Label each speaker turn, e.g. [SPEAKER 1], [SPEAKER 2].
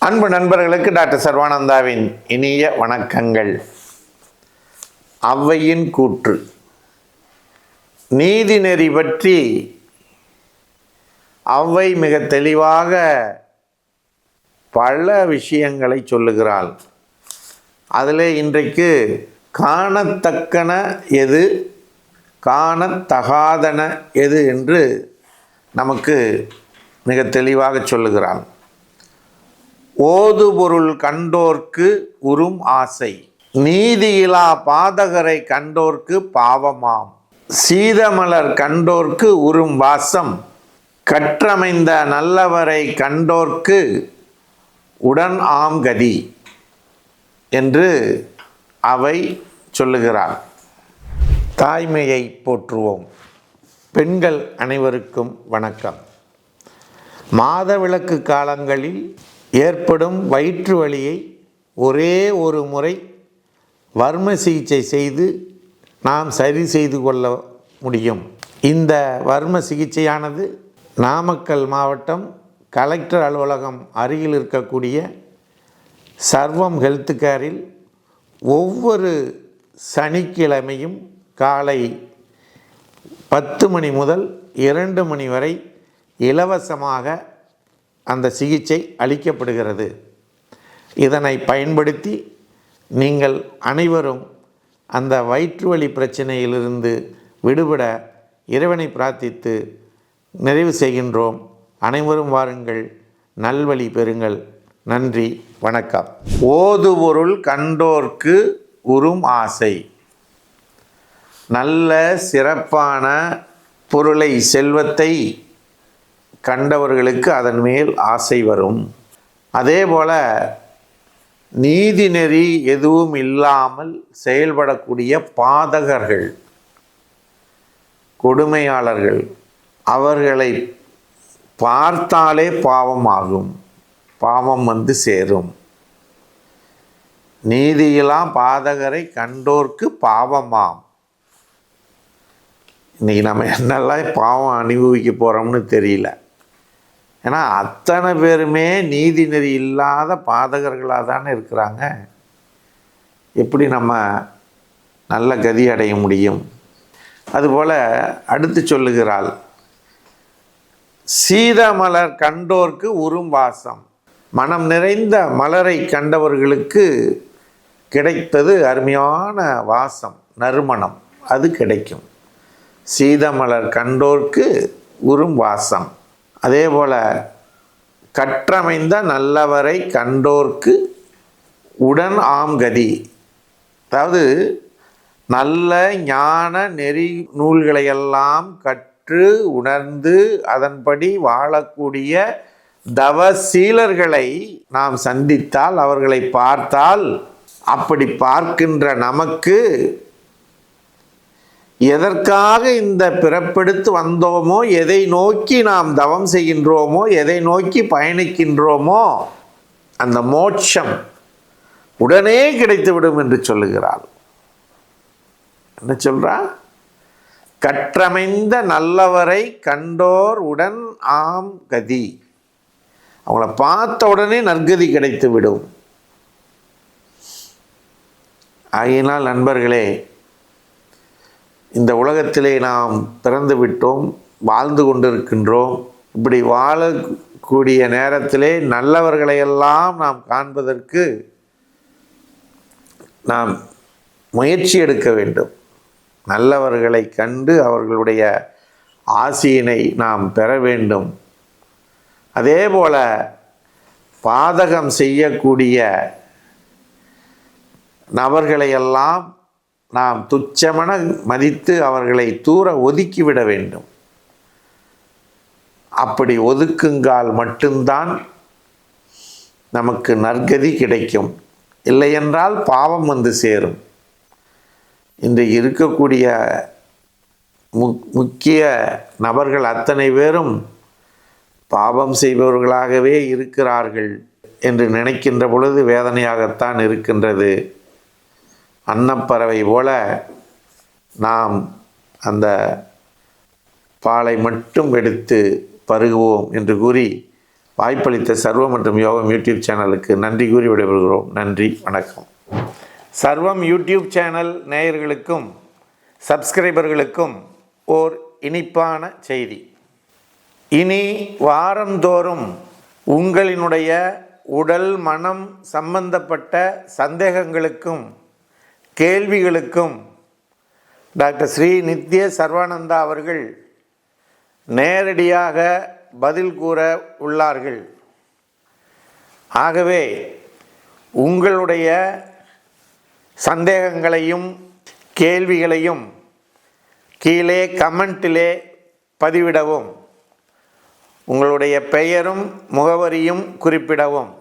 [SPEAKER 1] அன்பு நண்பர்களுக்கு டாக்டர் சர்வானந்தாவின் இனிய வணக்கங்கள். ஔவையின் கூற்று. நீதிநெறி பற்றி ஔவை மிக தெளிவாக பல விஷயங்களை சொல்லுகிறாள். அதில் இன்றைக்கு காணத்தக்கன எது, காணத்தகாதன எது என்று நமக்கு மிக தெளிவாக சொல்லுகிறாள். ஓது பொருள் கண்டோர்க்கு உறும் ஆசை, நீதியிலா பாதகரை கண்டோர்க்கு பாவமாம், சீதமலர் கண்டோர்க்கு உறும் வாசம், கற்றமைந்த நல்லவரை கண்டோர்க்கு உடன் ஆம் கதி என்று அவை சொல்லுகிறார். தாய்மையை போற்றுவோம். பெண்கள் அனைவருக்கும் வணக்கம். மாதவிலக்கு காலங்களில் ஏற்படும் வயிற்று வலியை ஒரே ஒரு முறை வர்ம சிகிச்சை செய்து நாம் சரி செய்து கொள்ள முடியும். இந்த வர்ம சிகிச்சையானது நாமக்கல் மாவட்டம் கலெக்டர் அலுவலகம் அருகில் இருக்கக்கூடிய சர்வம் ஹெல்த் கேரில் ஒவ்வொரு சனிக்கிழமையும் காலை 10 மணி முதல் 2 மணி வரை இலவசமாக அந்த சிகிச்சை அளிக்கப்படுகிறது. இதனை பயன்படுத்தி நீங்கள் அனைவரும் அந்த வயிற்றுவலி பிரச்சனையிலிருந்து விடுபட இறைவனை பிரார்த்தித்து நிறைவு செய்கின்றோம். அனைவரும் வாருங்கள், நல்வழி பெறுங்கள். நன்றி, வணக்கம். ஓது பொருள் கண்டோர்க்கு உறும் ஆசை. நல்ல சிறப்பான பொருளை, செல்வத்தை கண்டவர்களுக்கு அதன் மேல் ஆசை வரும். அதே போல் நீதிநெறி எதுவும் இல்லாமல் செயல்படக்கூடிய பாதகர்கள், கொடுமையாளர்கள், அவர்களை பார்த்தாலே பாவமாகும், பாவம் வந்து சேரும். நீதியிலா பாதகரை கண்டோர்க்கு பாவமாம். இன்றைக்கி நம்ம என்னெல்லாம் பாவம் அனுபவிக்க போகிறோம்னு தெரியல. ஏன்னா அத்தனை பேருமே நீதிநெறி இல்லாத பாதகர்களாக தானே இருக்கிறாங்க. எப்படி நம்ம நல்ல கதி அடைய முடியும்? அதுபோல் அடுத்து சொல்லுகிறாள், சீதமலர் கண்டோர்க்கு உறும் வாசம். மனம் நிறைந்த மலரை கண்டவர்களுக்கு கிடைப்பது அருமையான வாசம், நறுமணம், அது கிடைக்கும். சீதமலர் கண்டோர்க்கு உறும் வாசம். அதே போல் கற்றமைந்த நல்லவரை கண்டோர்க்கு உடன் ஆம் கதி. அதாவது நல்ல ஞான நெறி நூல்களையெல்லாம் கற்று உணர்ந்து அதன்படி வாழக்கூடிய தவசீலர்களை நாம் சந்தித்தால், அவர்களை பார்த்தால், அப்படி பார்க்கின்ற நமக்கு எதற்காக இந்த பிறப்பெடுத்து வந்தோமோ, எதை நோக்கி நாம் தவம் செய்கின்றோமோ, எதை நோக்கி பயணிக்கின்றோமோ, அந்த மோட்சம் உடனே கிடைத்துவிடும் என்று சொல்லுகிறாள். என்ன சொல்றா? கற்றமைந்த நல்லவரை கண்டோர் உடன் ஆம் கதி. அவங்கள பார்த்த உடனே நற்கதி கிடைத்து விடும். ஆகையினால் நண்பர்களே, இந்த உலகத்திலே நாம் பிறந்து விட்டோம், வாழ்ந்து கொண்டிருக்கின்றோம். இப்படி வாழக்கூடிய நேரத்திலே நல்லவர்களையெல்லாம் நாம் காண்பதற்கு நாம் முயற்சி எடுக்க வேண்டும். நல்லவர்களை கண்டு அவர்களுடைய ஆசியினை நாம் பெற வேண்டும். அதே போல பாதகம் செய்யக்கூடிய நபர்களையெல்லாம் நாம் துச்சமென மதித்து அவர்களை தூர ஒதுக்கிவிட வேண்டும். அப்படி ஒதுக்குங்கால் மட்டும்தான் நமக்கு நற்கதி கிடைக்கும். இல்லையென்றால் பாவம் வந்து சேரும். இன்று இருக்கக்கூடிய முக்கிய நபர்கள் அத்தனை பேரும் பாவம் செய்பவர்களாகவே இருக்கிறார்கள் என்று நினைக்கின்ற பொழுது வேதனையாகத்தான் இருக்கின்றது. அன்னப்பறவை போல நாம் அந்த பாலை மட்டும் எடுத்து பருகுவோம் என்று கூறி வாய்ப்பளித்த சர்வம் மற்றும் யோகம் யூடியூப் சேனலுக்கு நன்றி கூறி விடைபெறுகிறோம். நன்றி, வணக்கம். சர்வம் யூடியூப் சேனல் நேயர்களுக்கும் சப்ஸ்கிரைபர்களுக்கும் ஓர் இனிப்பான செய்தி. இனி வாரந்தோறும் உங்களினுடைய உடல் மனம் சம்பந்தப்பட்ட சந்தேகங்களுக்கும் கேள்விகளுக்கும் டாக்டர் ஸ்ரீ நித்ய சர்வானந்தா அவர்கள் நேரடியாக பதில் கூற உள்ளார்கள். ஆகவே உங்களுடைய சந்தேகங்களையும் கேள்விகளையும் கீழே கமெண்டிலே பதிவிடவும், உங்களுடைய பெயரும் முகவரியும் குறிப்பிடவும்.